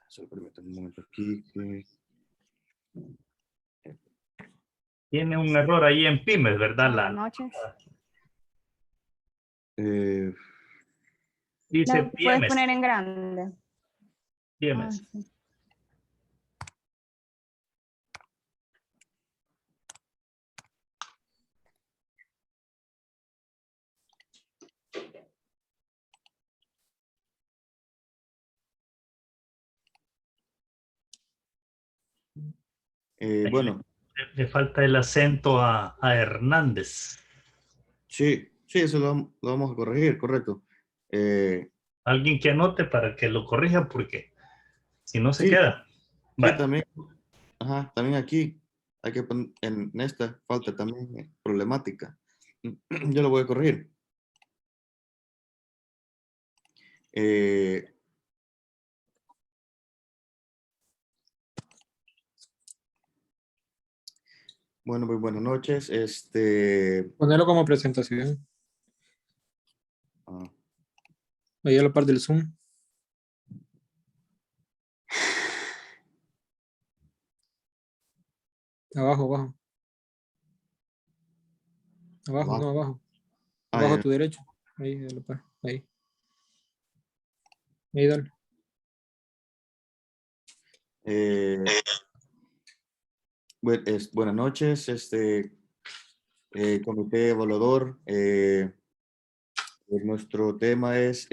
Solo permítame un momento aquí. Tiene un error ahí en Pymes, ¿verdad? Buenas noches. Dice ¿La puedes PMS. poner en grande? PMS. Sí. Bueno. Le falta el acento a Hernández. Sí, eso lo vamos a corregir, correcto. Alguien que anote para que lo corrija porque si no se Sí, queda. sí, también. Ajá, también aquí hay que poner en esta falta también problemática. Yo lo voy a corregir. Bueno, muy buenas noches. Ponerlo como presentación. Ahí a la par del Zoom. Abajo, abajo. Abajo, no, abajo. Abajo a tu derecho. Ahí, a la par. Ahí. Ahí, dale. Buenas noches, comité evaluador. Nuestro tema es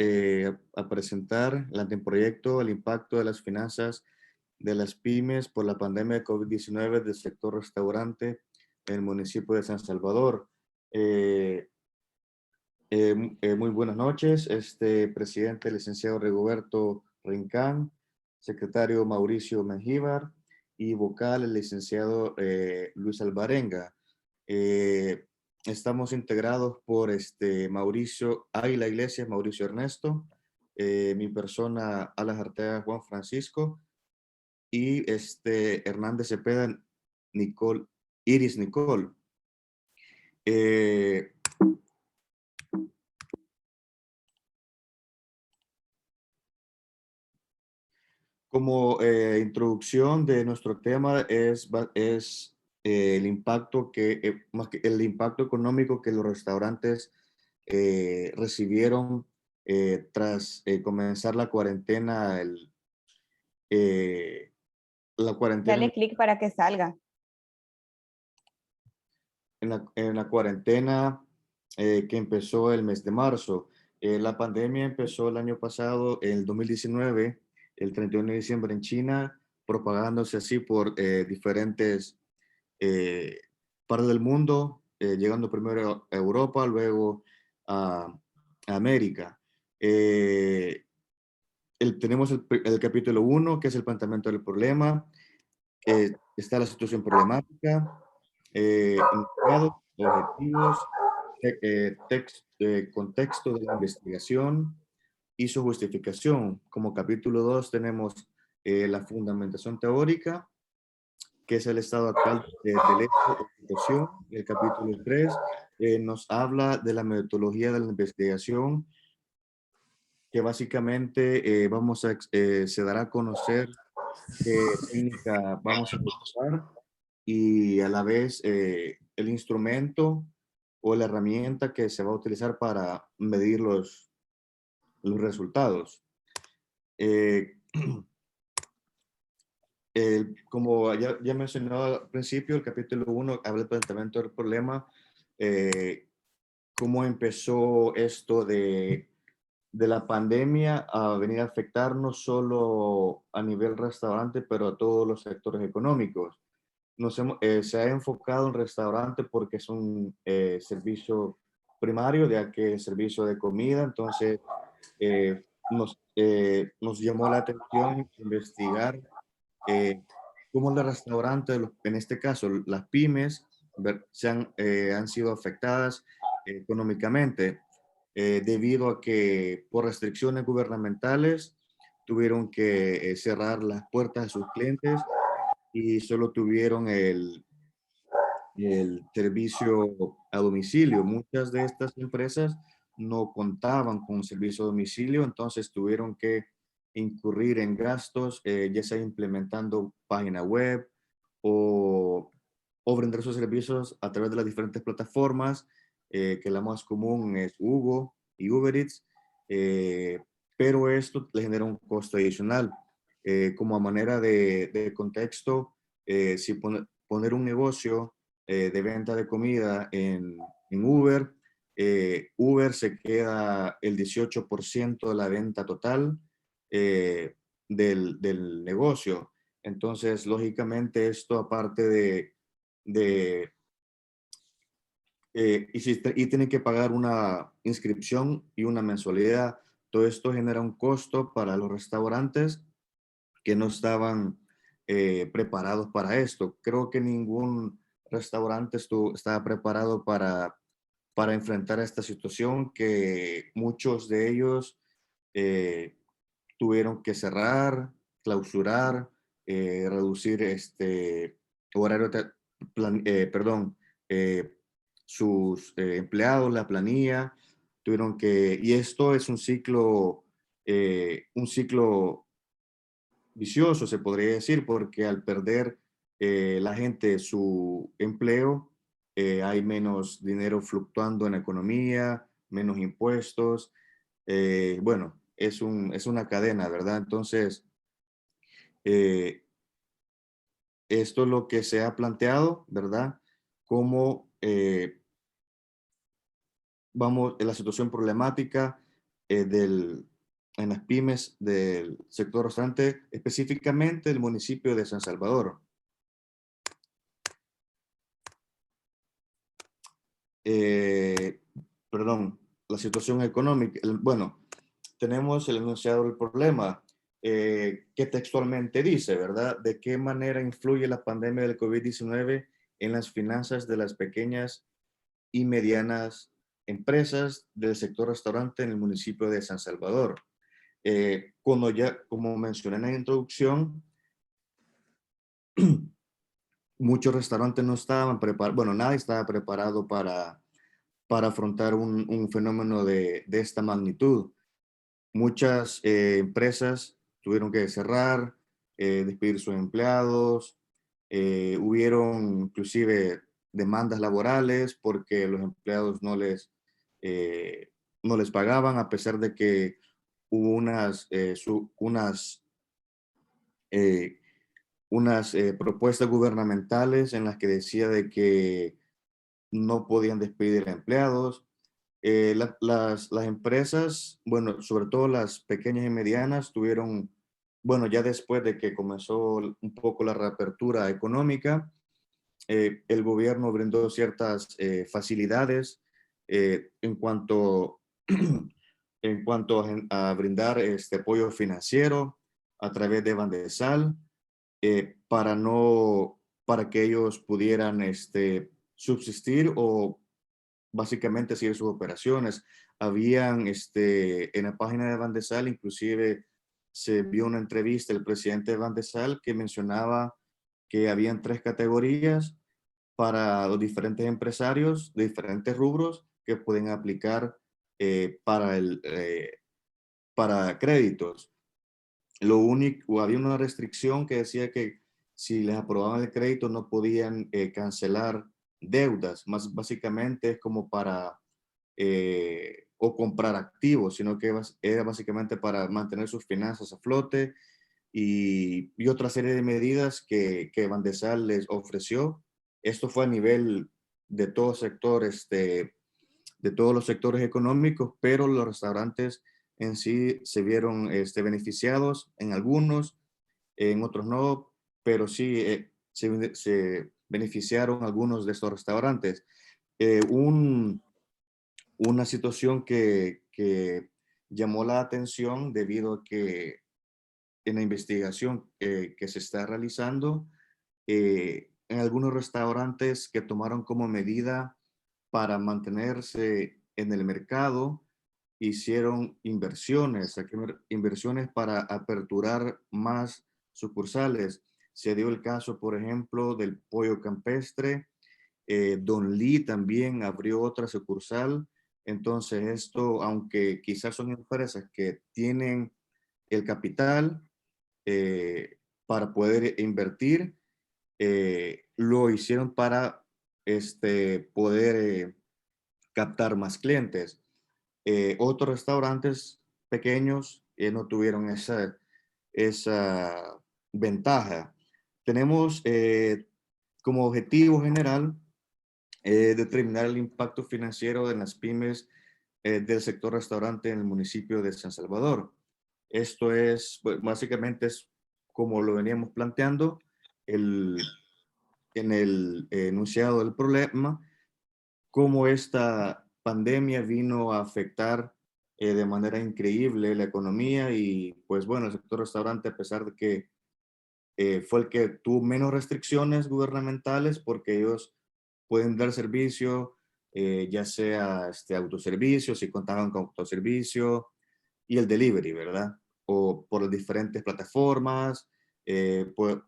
a presentar el anteproyecto, el impacto de las finanzas de las pymes por la pandemia de COVID-19 del sector restaurante en el municipio de San Salvador. Muy buenas noches, presidente licenciado Rigoberto Rincán, secretario Mauricio Mengíbar y vocal el licenciado Luis Alvarenga. Estamos integrados por Mauricio Águila Iglesias, Mauricio Ernesto, mi persona Alas Arteaga Juan Francisco y Hernández Cepeda Nicole, Iris Nicole. Como introducción de nuestro tema es el impacto el impacto económico que los restaurantes recibieron tras comenzar la cuarentena. Dale clic para que salga. En la cuarentena que empezó el mes de marzo. La pandemia empezó el año pasado, el 2019, el 31 de diciembre en China, propagándose así por diferentes partes del mundo, llegando primero a Europa, luego a América. Tenemos el capítulo 1, que es el planteamiento del problema. Está la situación problemática, objetivos, contexto de la investigación y su justificación. Como capítulo 2 tenemos la fundamentación teórica, que es el estado actual del hecho de situación. El capítulo 3 nos habla de la metodología de la investigación, que básicamente se dará a conocer qué técnica vamos a utilizar y a la vez el instrumento o la herramienta que se va a utilizar para medir los resultados. Como ya mencioné al principio, el capítulo 1 habla del planteamiento del problema, cómo empezó esto de la pandemia a venir a afectar no solo a nivel restaurante, pero a todos los sectores económicos. Se ha enfocado en restaurante porque es un servicio primario, ya que es servicio de comida, entonces nos llamó la atención investigar cómo los restaurantes, en este caso las pymes, han sido afectadas económicamente debido a que por restricciones gubernamentales tuvieron que cerrar las puertas a sus clientes y solo tuvieron el servicio a domicilio. Muchas de estas empresas no contaban con un servicio a domicilio, entonces tuvieron que incurrir en gastos, ya sea implementando página web o, brindar sus servicios a través de las diferentes plataformas, que la más común es Hugo y Uber Eats, pero esto le genera un costo adicional. Como a manera de contexto, si poner un negocio de venta de comida en Uber, Uber se queda el 18% de la venta total del negocio. Entonces, lógicamente, esto aparte de y tienen que pagar una inscripción y una mensualidad. Todo esto genera un costo para los restaurantes que no estaban preparados para esto. Creo que ningún restaurante estaba preparado para enfrentar esta situación, que muchos de ellos tuvieron que cerrar, clausurar, reducir horario, perdón, sus empleados, la planilla, tuvieron que, y esto es un ciclo vicioso, se podría decir, porque al perder la gente su empleo, hay menos dinero fluctuando en la economía, menos impuestos. Bueno, es una cadena, ¿verdad? Entonces, eh, esto es lo que se ha planteado, ¿verdad? Como vamos, en la situación problemática en las pymes del sector restaurante, específicamente el municipio de San Salvador. Perdón, la situación económica. Bueno, tenemos el enunciado del problema, que textualmente dice, ¿verdad? ¿De qué manera influye la pandemia del COVID-19 en las finanzas de las pequeñas y medianas empresas del sector restaurante en el municipio de San Salvador? Como mencioné en la introducción, muchos restaurantes no estaban preparados, bueno, nadie estaba preparado para afrontar un fenómeno de esta magnitud. Muchas empresas tuvieron que cerrar, despedir sus empleados, hubieron inclusive demandas laborales porque los empleados no les pagaban, a pesar de que hubo unas propuestas gubernamentales en las que decía de que no podían despedir a empleados. Las empresas, bueno, sobre todo las pequeñas y medianas, tuvieron, bueno, ya después de que comenzó un poco la reapertura económica, el gobierno brindó ciertas facilidades en cuanto, en cuanto a brindar este apoyo financiero a través de Bandesal, para que ellos pudieran subsistir o básicamente seguir sus operaciones. Habían, en la página de Bandesal, inclusive se vio una entrevista del presidente de Bandesal que mencionaba que habían 3 categorías para los diferentes empresarios de diferentes rubros que pueden aplicar para créditos. Lo único, había una restricción que decía que si les aprobaban el crédito no podían cancelar deudas, más básicamente es como para o comprar activos, sino que era básicamente para mantener sus finanzas a flote, y otra serie de medidas que Bandesal les ofreció. Esto fue a nivel de todo sector, de todos los sectores económicos, pero los restaurantes en sí se vieron beneficiados en algunos, en otros no, pero sí se beneficiaron algunos de estos restaurantes. Una situación que llamó la atención debido a que en la investigación que se está realizando, en algunos restaurantes que tomaron como medida para mantenerse en el mercado, hicieron inversiones, inversiones para aperturar más sucursales. Se dio el caso, por ejemplo, del pollo campestre. Don Lee también abrió otra sucursal Entonces, esto, aunque quizás son empresas que tienen el capital para poder invertir, lo hicieron para poder captar más clientes. Otros restaurantes pequeños no tuvieron esa ventaja. Tenemos como objetivo general determinar el impacto financiero de las pymes del sector restaurante en el municipio de San Salvador. Esto es, pues, básicamente es como lo veníamos planteando en el enunciado del problema, cómo esta pandemia vino a afectar de manera increíble la economía y pues bueno, el sector restaurante, a pesar de que fue el que tuvo menos restricciones gubernamentales porque ellos pueden dar servicio, ya sea autoservicio, si contaban con autoservicio, y el delivery, ¿verdad? O por las diferentes plataformas, o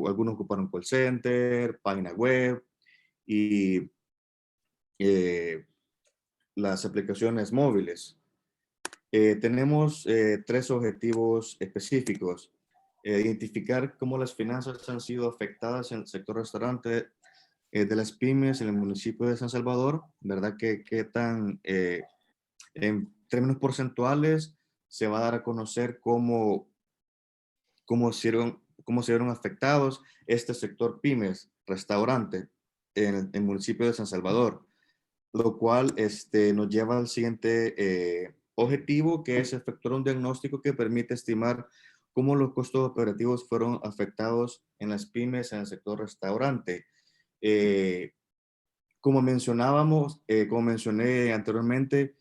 algunos ocuparon call center, página web y las aplicaciones móviles. Tenemos 3 objetivos específicos. Identificar cómo las finanzas han sido afectadas en el sector restaurante de las pymes en el municipio de San Salvador, ¿verdad? ¿Qué tan, en términos porcentuales, se va a dar a conocer cómo se vieron afectados este sector pymes, restaurante, en el municipio de San Salvador? Lo cual nos lleva al siguiente objetivo, que es efectuar un diagnóstico que permite estimar cómo los costos operativos fueron afectados en las pymes en el sector restaurante. Como mencionábamos, como mencioné anteriormente,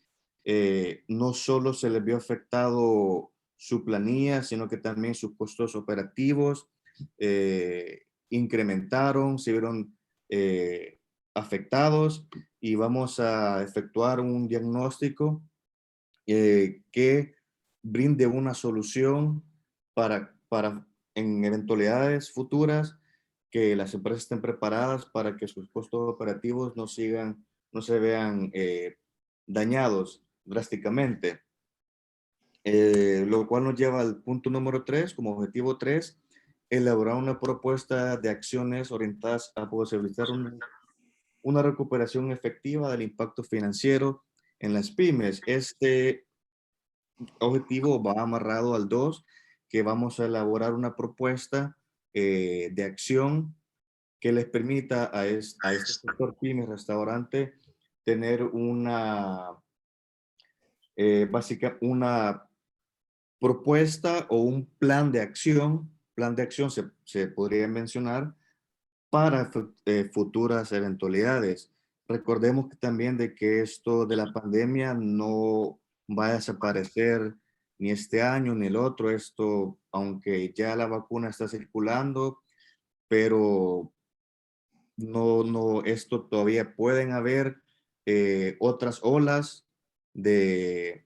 no solo se les vio afectado su planilla, sino que también sus costos operativos incrementaron, se vieron afectados, y vamos a efectuar un diagnóstico que brinde una solución para en eventualidades futuras, que las empresas estén preparadas para que sus costos operativos no se vean dañados drásticamente. Lo cual nos lleva al punto número 3, como objetivo 3, elaborar una propuesta de acciones orientadas a posibilitar una recuperación efectiva del impacto financiero en las pymes. Este objetivo va amarrado al 2, que vamos a elaborar una propuesta de acción que les permita a este sector pymes restaurante tener una propuesta o un plan de acción se podría mencionar para futuras eventualidades. Recordemos que también de que esto de la pandemia no va a desaparecer ni este año ni el otro. Esto, aunque ya la vacuna está circulando, pero esto todavía pueden haber otras olas de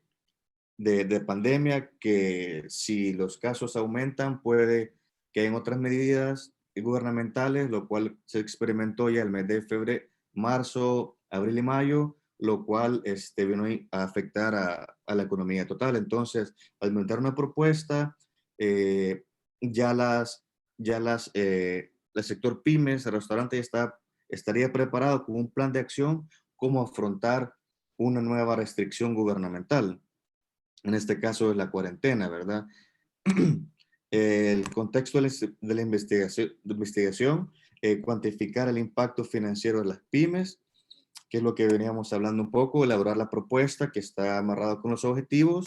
pandemia, que si los casos aumentan puede que en otras medidas gubernamentales, lo cual se experimentó ya el mes de febrero, marzo, abril y mayo, lo cual vino a afectar a la economía total. Entonces, al montar una propuesta, ya el sector pymes, el restaurante estaría preparado con un plan de acción cómo afrontar una nueva restricción gubernamental. En este caso es la cuarentena, ¿verdad? El contexto de la investigación, cuantificar el impacto financiero de las pymes, que es lo que veníamos hablando un poco, elaborar la propuesta que está amarrado con los objetivos.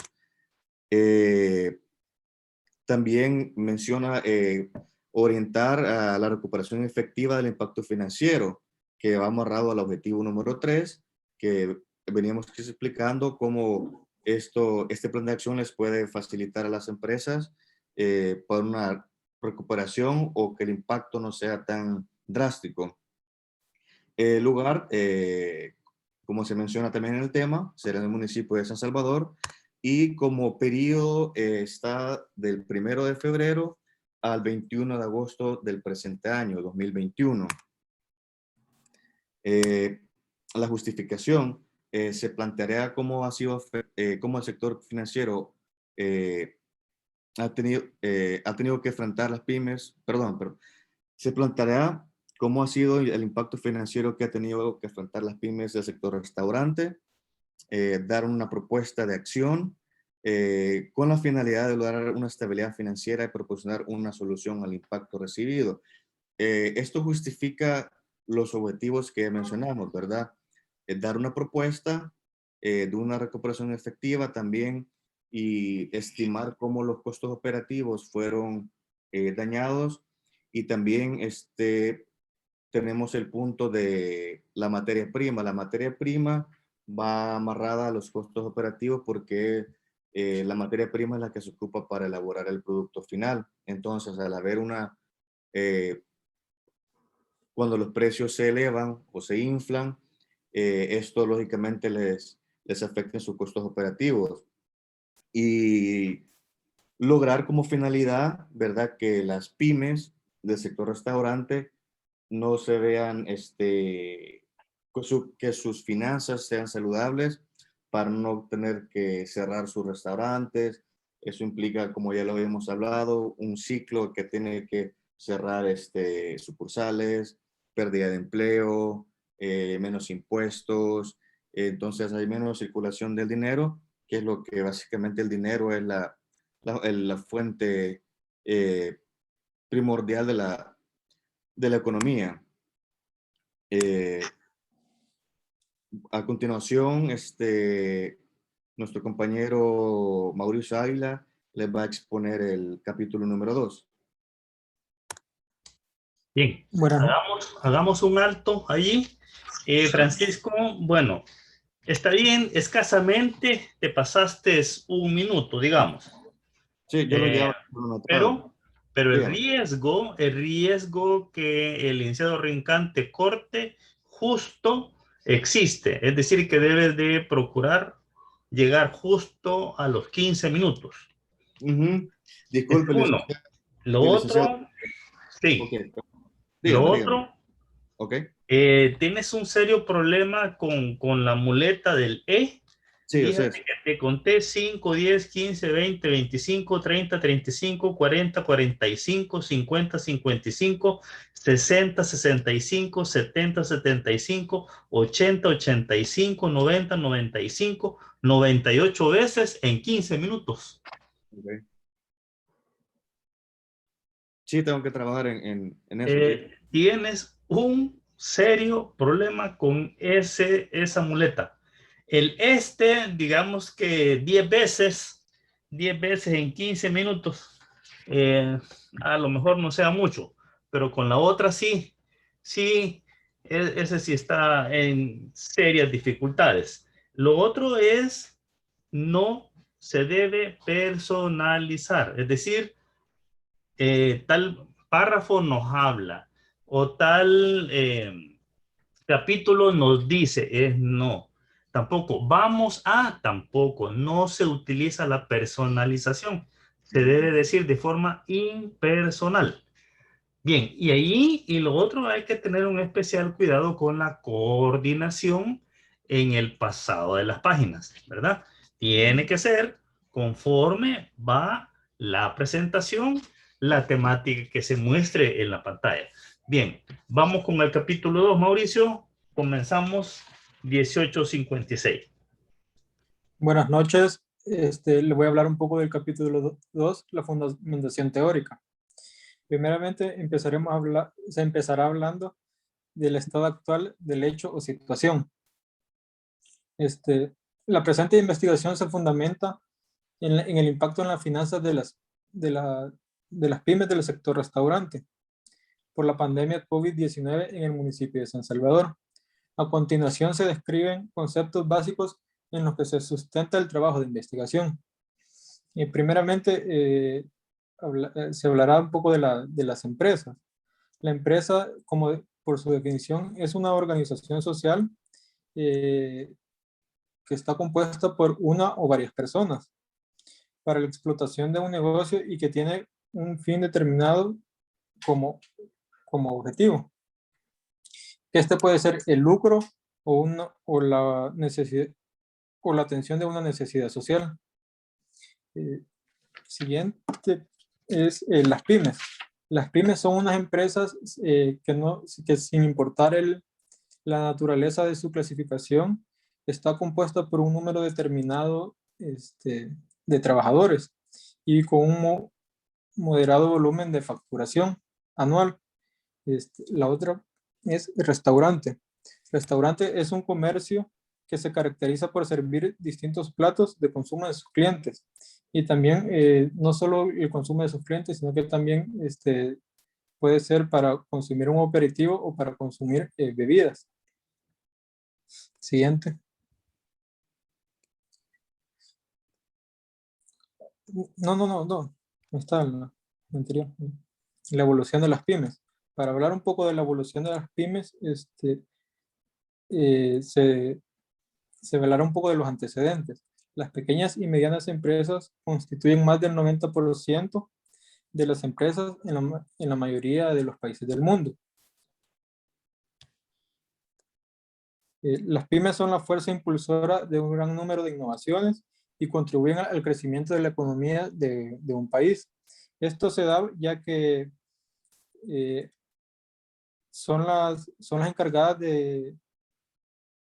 También menciona orientar a la recuperación efectiva del impacto financiero, que va amarrado al objetivo número 3, que veníamos explicando cómo este plan de acción les puede facilitar a las empresas para una recuperación o que el impacto no sea tan drástico. El lugar, como se menciona también en el tema, será en el municipio de San Salvador, y como periodo está del 1 de febrero al 21 de agosto del presente año, 2021. La justificación. se planteará cómo cómo el sector financiero ha tenido que enfrentar las pymes, pero se planteará cómo ha sido el impacto financiero que ha tenido que enfrentar las pymes del sector restaurante, dar una propuesta de acción con la finalidad de lograr una estabilidad financiera y proporcionar una solución al impacto recibido. Esto justifica los objetivos que mencionamos, ¿verdad? Dar una propuesta de una recuperación efectiva también y estimar cómo los costos operativos fueron dañados, y también tenemos el punto de la materia prima. La materia prima va amarrada a los costos operativos porque la materia prima es la que se ocupa para elaborar el producto final. Entonces, al haber cuando los precios se elevan o se inflan, esto lógicamente les afecta en sus costos operativos. Y lograr como finalidad, ¿verdad?, que las pymes del sector restaurante no se vean, que sus finanzas sean saludables para no tener que cerrar sus restaurantes. Eso implica, como ya lo habíamos hablado, un ciclo que tiene que cerrar sucursales, pérdida de empleo, menos impuestos. Entonces hay menos circulación del dinero, que es lo que básicamente el dinero es la fuente primordial de la economía. A continuación, nuestro compañero Mauricio Ávila les va a exponer el capítulo número 2. Bien, Bueno, hagamos un alto allí. Francisco, bueno, está bien, escasamente te pasaste un minuto, digamos. Sí, yo lo llevo Pero el Dígame. riesgo que el licenciado Rincón te corte justo existe. Es decir, que debes de procurar llegar justo a los 15 minutos. Disculpe, Uno. Lo licenciado. otro, sí. Okay. Lo Dígame. otro, Okay. tienes un serio problema con la muleta del E. Sí, Fíjate que te conté 5, 10, 15, 20, 25, 30, 35, 40, 45, 50, 55, 60, 65, 70, 75, 80, 85, 90, 95, 98 veces en 15 minutos. Okay. Sí, tengo que trabajar en eso. Sí. Tienes un serio problema con esa muleta. Digamos que 10 veces en 15 minutos, a lo mejor no sea mucho, pero con la otra sí, ese sí está en serias dificultades. Lo otro es, no se debe personalizar, es decir, tal párrafo nos habla o tal capítulo nos dice, no. Tampoco, tampoco, no se utiliza la personalización. Se debe decir de forma impersonal. Bien, y lo otro, hay que tener un especial cuidado con la coordinación en el pasado de las páginas, ¿verdad? Tiene que ser conforme va la presentación, la temática que se muestre en la pantalla. Bien, vamos con el capítulo 2, Mauricio. Comenzamos 1856. buenas noches. Le voy a hablar un poco del capítulo 2, la fundamentación teórica. Primeramente, se empezará hablando del estado actual del hecho o situación. La presente investigación se fundamenta en el impacto en las finanzas de las pymes del sector restaurante por la pandemia COVID-19 en el municipio de San Salvador. A continuación se describen conceptos básicos en los que se sustenta el trabajo de investigación. Primeramente, se hablará un poco de las empresas. La empresa, por su definición, es una organización social que está compuesta por una o varias personas para la explotación de un negocio y que tiene un fin determinado como objetivo. Este puede ser el lucro o la necesidad o la atención de una necesidad social. Siguiente es las pymes. Las pymes son unas empresas que sin importar la naturaleza de su clasificación, está compuesta por un número determinado de trabajadores y con un moderado volumen de facturación anual. La otra es restaurante. Restaurante es un comercio que se caracteriza por servir distintos platos de consumo de sus clientes. Y también no solo el consumo de sus clientes, sino que también puede ser para consumir un aperitivo o para consumir bebidas. Siguiente. No está la anterior. La evolución de las pymes. Para hablar un poco de la evolución de las pymes, se hablará un poco de los antecedentes. Las pequeñas y medianas empresas constituyen más del 90% de las empresas en la mayoría de los países del mundo. Las pymes son la fuerza impulsora de un gran número de innovaciones y contribuyen al crecimiento de la economía de un país. Esto se da ya que son las encargadas de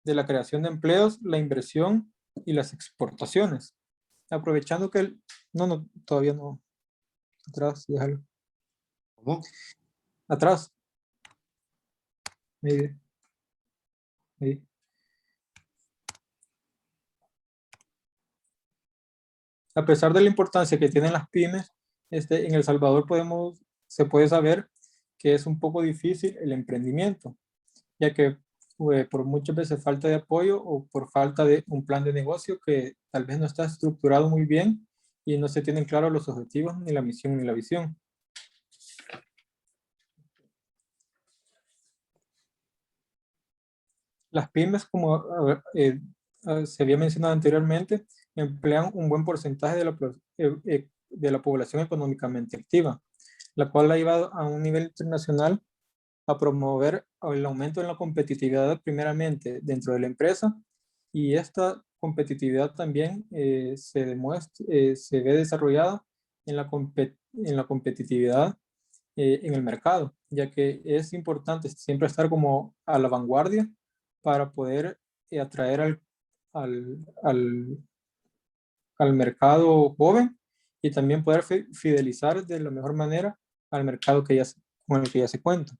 la creación de empleos, la inversión y las exportaciones. Aprovechando que todavía no. Atrás, déjalo. ¿Cómo? Atrás. Ahí. A pesar de la importancia que tienen las pymes, en El Salvador se puede saber que es un poco difícil el emprendimiento, ya que por muchas veces falta de apoyo o por falta de un plan de negocio que tal vez no está estructurado muy bien y no se tienen claros los objetivos, ni la misión, ni la visión. Las pymes, como se había mencionado anteriormente, emplean un buen porcentaje de la población económicamente activa, la cual ha llevado a un nivel internacional a promover el aumento en la competitividad primeramente dentro de la empresa, y esta competitividad también se ve desarrollada en la competitividad en el mercado, ya que es importante siempre estar como a la vanguardia para poder atraer al mercado joven y también poder fidelizar de la mejor manera al mercado con el que ya se cuenta.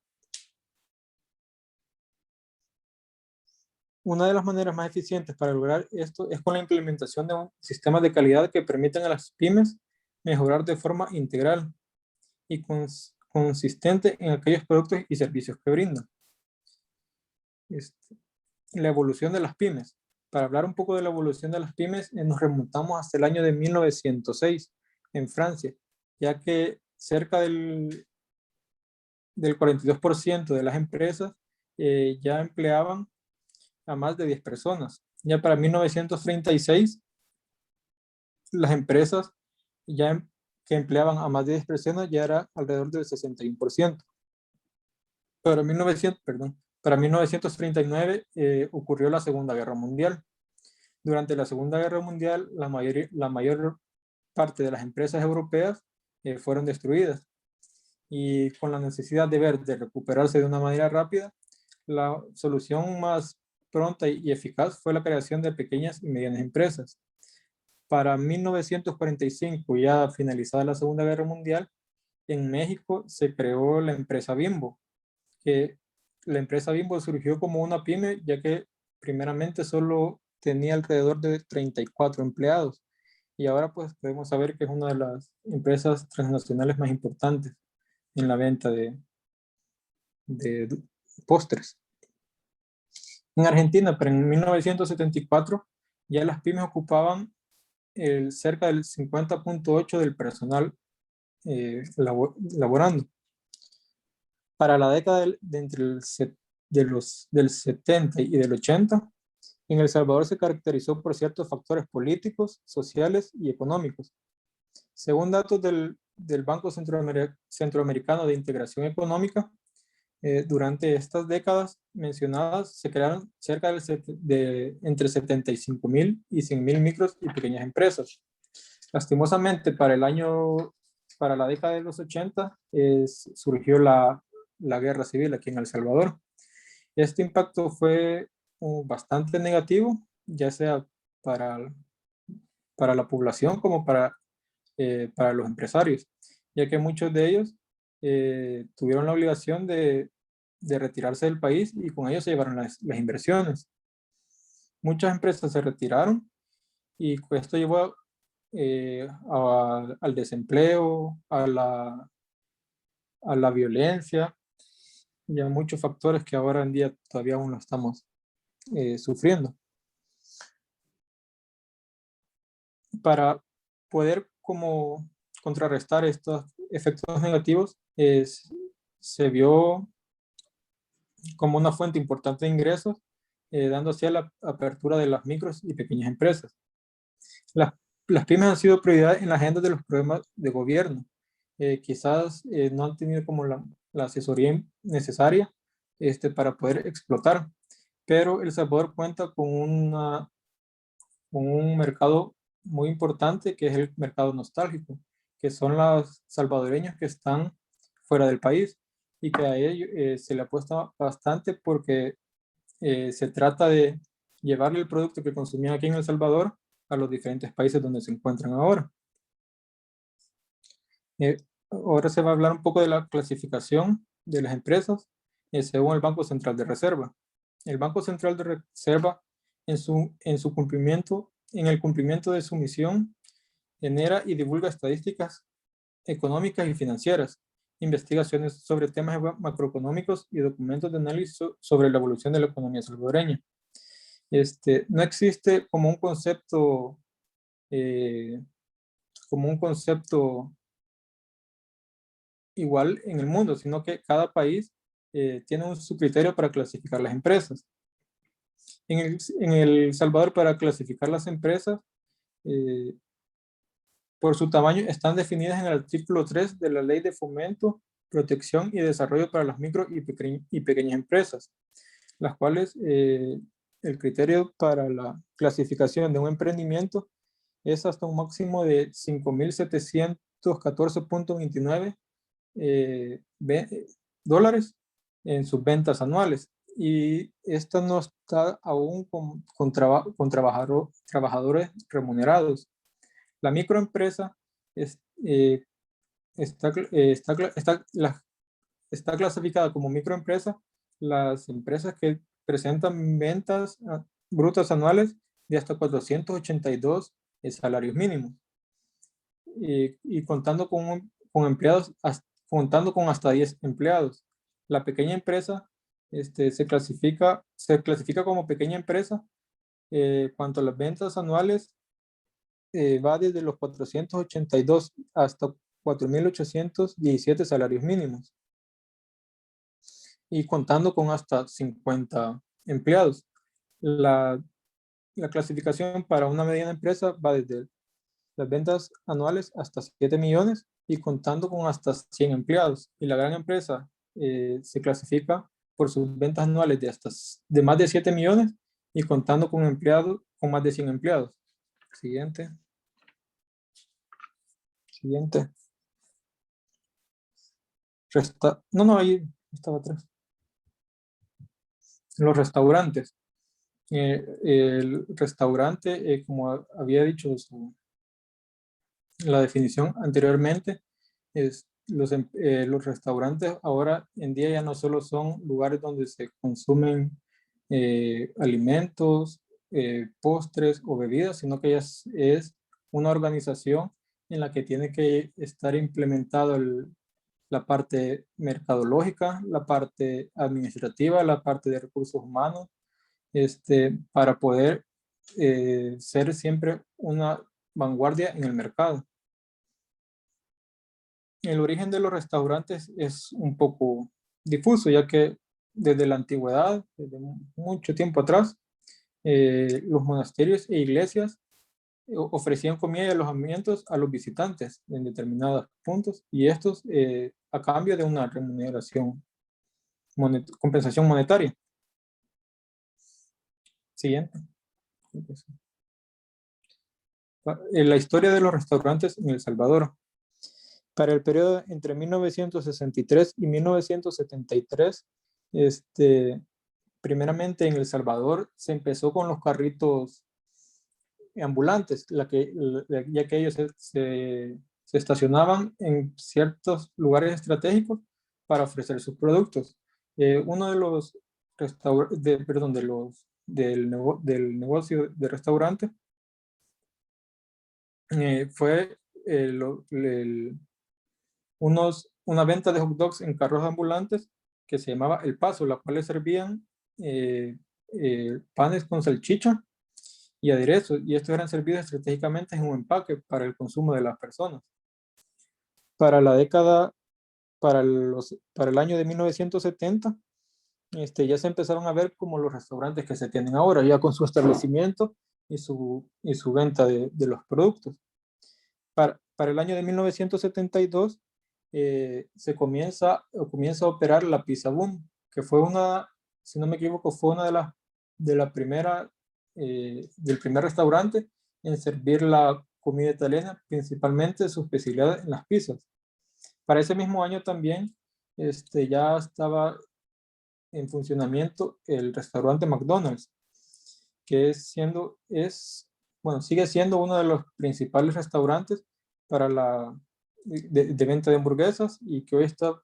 Una de las maneras más eficientes para lograr esto es con la implementación de un sistema de calidad que permitan a las pymes mejorar de forma integral y consistente en aquellos productos y servicios que brindan. La evolución de las pymes. Para hablar un poco de la evolución de las pymes, nos remontamos hasta el año de 1906 en Francia, ya que cerca del 42% de las empresas ya empleaban a más de 10 personas. Ya para 1936, las empresas que empleaban a más de 10 personas ya era alrededor del 61%. Para 1939 ocurrió la Segunda Guerra Mundial. Durante la Segunda Guerra Mundial, la mayor parte de las empresas europeas fueron destruidas. Y con la necesidad de recuperarse de una manera rápida, la solución más pronta y eficaz fue la creación de pequeñas y medianas empresas. Para 1945, ya finalizada la Segunda Guerra Mundial, en México se creó la empresa Bimbo, que la empresa Bimbo surgió como una pyme, ya que primeramente solo tenía alrededor de 34 empleados, y ahora pues podemos saber que es una de las empresas transnacionales más importantes en la venta de postres. En Argentina, pero en 1974, ya las pymes ocupaban cerca del 50.8% del personal laborando. Para la década del 70 y del 80, en El Salvador se caracterizó por ciertos factores políticos, sociales y económicos. Según datos del Banco Centroamericano de Integración Económica, Durante estas décadas mencionadas se crearon cerca de entre 75.000 y 100.000 micros y pequeñas empresas. Lastimosamente, para la década de los 80 surgió la guerra civil aquí en El Salvador. Este impacto fue bastante negativo, ya sea para, para la población como para los empresarios, ya que muchos de ellos tuvieron la obligación de retirarse del país y con ellos se llevaron las inversiones. Muchas empresas se retiraron y esto llevó al desempleo, a la violencia y a muchos factores que ahora en día todavía aún lo estamos sufriendo. Para poder como contrarrestar estos efectos negativos, se vio como una fuente importante de ingresos, dando así a la apertura de las micros y pequeñas empresas. Las pymes han sido prioridad en la agenda de los programas de gobierno. Quizás no han tenido como la asesoría necesaria para poder explotar, pero El Salvador cuenta con un mercado muy importante que es el mercado nostálgico, que son los salvadoreños que están fuera del país y que a ellos se le apuesta bastante porque se trata de llevarle el producto que consumían aquí en El Salvador a los diferentes países donde se encuentran ahora. Ahora se va a hablar un poco de la clasificación de las empresas según el Banco Central de Reserva. El Banco Central de Reserva, en el cumplimiento de su misión, genera y divulga estadísticas económicas y financieras, investigaciones sobre temas macroeconómicos y documentos de análisis sobre la evolución de la economía salvadoreña. No existe como un concepto igual en el mundo, sino que cada país tiene su criterio para clasificar las empresas. En El Salvador, para clasificar las empresas, por su tamaño, están definidas en el artículo 3 de la Ley de Fomento, Protección y Desarrollo para las micro y pequeñas empresas, las cuales el criterio para la clasificación de un emprendimiento es hasta un máximo de 5.714.29 dólares en sus ventas anuales. Y esta no está aún con trabajadores remunerados. La microempresa está clasificada como microempresa las empresas que presentan ventas brutas anuales de hasta 482 salarios mínimos y contando con empleados, contando con hasta 10 empleados. La pequeña empresa se clasifica como pequeña empresa cuanto a las ventas anuales va desde los 482 hasta 4.817 salarios mínimos y contando con hasta 50 empleados. La clasificación para una mediana empresa va desde las ventas anuales hasta 7 millones y contando con hasta 100 empleados. Y la gran empresa se clasifica por sus ventas anuales de más de 7 millones y contando con más de 100 empleados. Siguiente. Ahí estaba atrás. Los restaurantes. El restaurante, como había dicho la definición anteriormente, los restaurantes ahora en día ya no solo son lugares donde se consumen alimentos, postres o bebidas, sino que ya es una organización en la que tiene que estar implementado la parte mercadológica, la parte administrativa, la parte de recursos humanos, para poder ser siempre una vanguardia en el mercado. El origen de los restaurantes es un poco difuso, ya que desde la antigüedad, desde mucho tiempo atrás, los monasterios e iglesias ofrecían comida y alojamientos a los visitantes en determinados puntos y estos a cambio de una remuneración. compensación monetaria. Siguiente. La historia de los restaurantes en El Salvador. Para el periodo entre 1963 y 1973, primeramente en El Salvador se empezó con los carritos ambulantes, ya que ellos se estacionaban en ciertos lugares estratégicos para ofrecer sus productos. Uno de los del negocio de restaurante fue una venta de hot dogs en carros ambulantes que se llamaba El Paso, la cual servían panes con salchicha y aderezos, y estos eran servidos estratégicamente en un empaque para el consumo de las personas. Para el año de 1970, ya se empezaron a ver como los restaurantes que se tienen ahora, ya con su establecimiento y su venta de los productos. Para el año de 1972, se comienza a operar la Pizza Boom, que fue si no me equivoco, fue una del primer restaurante en servir la comida italiana, principalmente su especialidad en las pizzas. Para ese mismo año también ya estaba en funcionamiento el restaurante McDonald's, que sigue siendo uno de los principales restaurantes para de venta de hamburguesas, y que hoy esta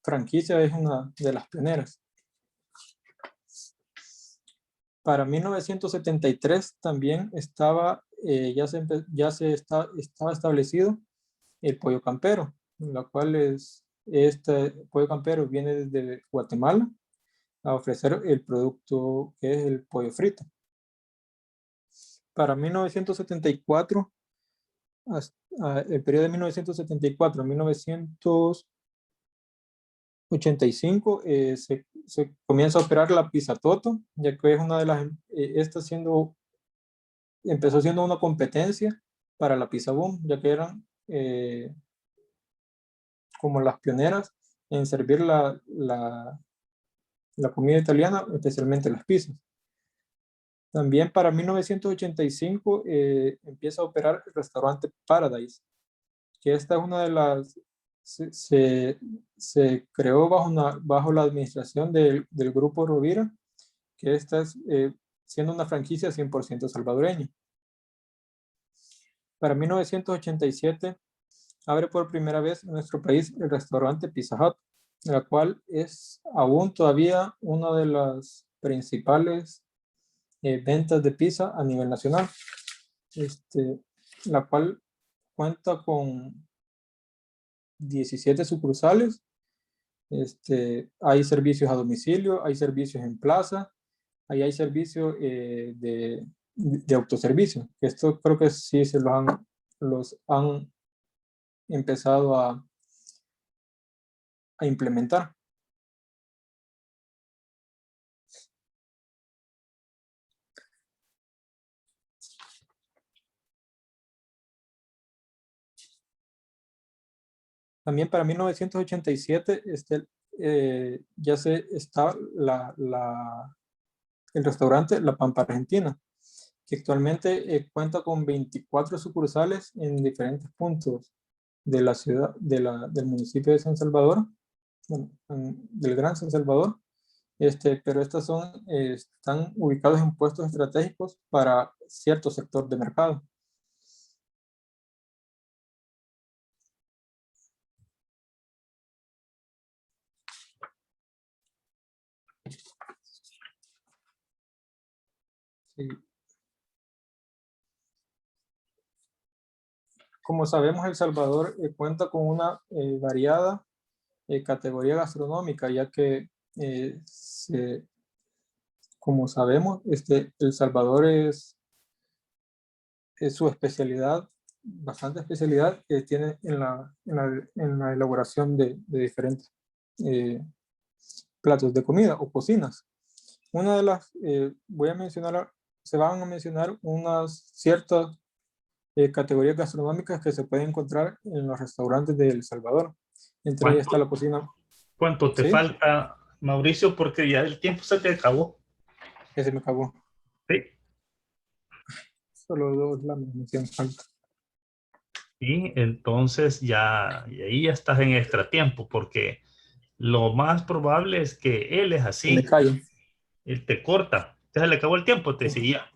franquicia es una de las pioneras. Para 1973 también estaba establecido el Pollo Campero, la cual este Pollo Campero viene desde Guatemala a ofrecer el producto que es el pollo frito. Para 1974, el periodo de 1974 a 1985, se comienza a operar la Pizza Toto, ya que es una de las, empezó siendo una competencia para la Pizza Boom, ya que eran como las pioneras en servir la comida italiana, especialmente las pizzas. También para 1985 empieza a operar el restaurante Paradise, que esta es una de las, se creó bajo la administración del Grupo Rovira, que esta es siendo una franquicia 100% salvadoreña. Para 1987 abre por primera vez en nuestro país el restaurante Pizza Hut, la cual es aún todavía una de las principales ventas de pizza a nivel nacional, la cual cuenta con 17 sucursales. Hay servicios a domicilio, hay servicios en plaza, ahí hay servicios de autoservicio. Esto creo que sí los han empezado a implementar. También para 1987 ya está el restaurante La Pampa Argentina, que actualmente cuenta con 24 sucursales en diferentes puntos de la ciudad, del municipio de San Salvador, del Gran San Salvador, pero estas están ubicados en puestos estratégicos para cierto sector de mercado. Sí. Como sabemos, El Salvador cuenta con una variada categoría gastronómica, ya que como sabemos, El Salvador es su especialidad, bastante especialidad que tiene en la elaboración de diferentes platos de comida o cocinas. Una de las, se van a mencionar unas ciertas categorías gastronómicas que se pueden encontrar en los restaurantes de El Salvador. Entre ellas está la cocina. ¿Cuánto te ¿Sí? falta Mauricio, porque ya el tiempo se te acabó. Ya se me acabó. Sí. Solo 2 láminas me hacían falta. Y entonces ya, y ahí ya estás en extra tiempo, porque lo más probable es que él es Se me así, callo. él te corta. Ya se le acabó el tiempo, te Sí. decía.